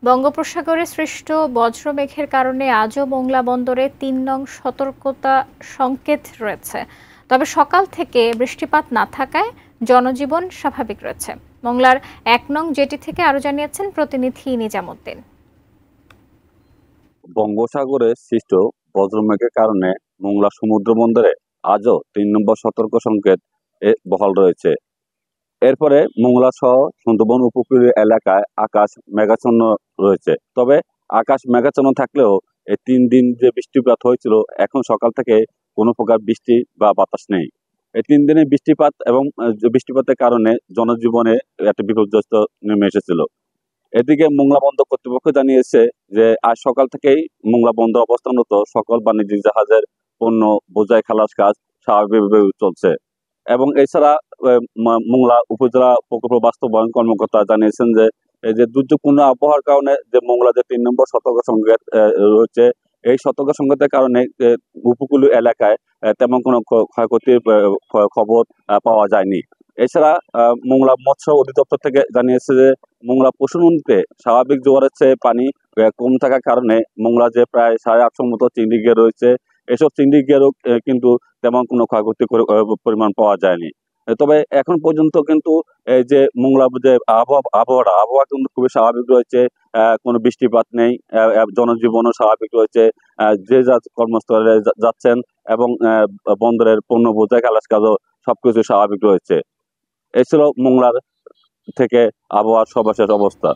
বঙ্গোপসাগরে সৃষ্ট বজ্রমেঘের কারণে আজও মোংলা বন্দরে ৩ নং সতর্কতা সংকেত রয়েছে। তবে সকাল থেকে বৃষ্টিপাত না থাকায় জনজীবন স্বাভাবিক রয়েছে। মোংলার ১ নং জেটি থেকে আরো জানিয়েছেন প্রতিনিধি নিজামুদ্দিন। বঙ্গোপসাগরে সৃষ্ট বজ্রমেঘের কারণে মোংলা সমুদ্র বন্দরে আজও ৩ নম্বর সতর্ক সংকেত বহাল রয়েছে। এরপরে মোংলা সহ সুন্দরবন উপকূলীয় এলাকায় আকাশ মেঘাচ্ছন্ন রয়েছে। তবে আকাশ মেঘাচ্ছন্ন থাকলেও এই ৩ দিন যে বৃষ্টিপাত হয়েছিল, এখন সকাল থেকে কোনো প্রকার বৃষ্টি বা বাতাস নেই। এই ৩ দিনের বৃষ্টিপাত এবং বৃষ্টিপাতের কারণে জনজীবনে একটা বিপর্যস্ত নেমে এসেছিল। এদিকে মোংলা বন্দর কর্তৃপক্ষ জানিয়েছে যে আজ সকাল থেকেই মোংলা বন্দর অবস্থানরত সকল বাণিজ্যিক জাহাজের পণ্য বোঝাই খালাস কাজ স্বাভাবিকভাবে চলছে। এবং এছাড়া মোংলা উপজেলা প্রকল্প বাস্তবায়ন কর্মকর্তা জানিয়েছেন যে এই যে দুর্যোগপূর্ণ আবহাওয়ার কারণে যে মোংলা যে ৩ নম্বর সতর্ক সংকেত রয়েছে, এই সতর্ক সংকেতের কারণে উপকূলীয় এলাকায় তেমন কোনো ক্ষয়ক্ষতির খবর পাওয়া যায়নি। এছাড়া মোংলা মৎস্য অধিদপ্তর থেকে জানিয়েছে যে মোংলা পশু নদীতে স্বাভাবিক জোয়ারের চেয়ে পানি কম থাকার কারণে মোংলা যে প্রায় ৮৫০ মতো চিংড়ি ঘের রয়েছে, এসব চিংড়ি ঘেরও কিন্তু তেমন কোনো ক্ষয়ক্ষতি পরিমাণ পাওয়া যায়নি। তবে এখন পর্যন্ত কিন্তু এই যে মোংলা যে আবহাওয়া কিন্তু খুবই স্বাভাবিক রয়েছে। কোনো বৃষ্টিপাত নেই, জনজীবনও স্বাভাবিক রয়েছে। যে যার কর্মস্থলে যাচ্ছেন এবং বন্দরের পণ্য বোঝাই খালাস কাজও সবকিছু স্বাভাবিক রয়েছে। এই ছিল মোংলার থেকে আবহাওয়ার সর্বশেষ অবস্থা।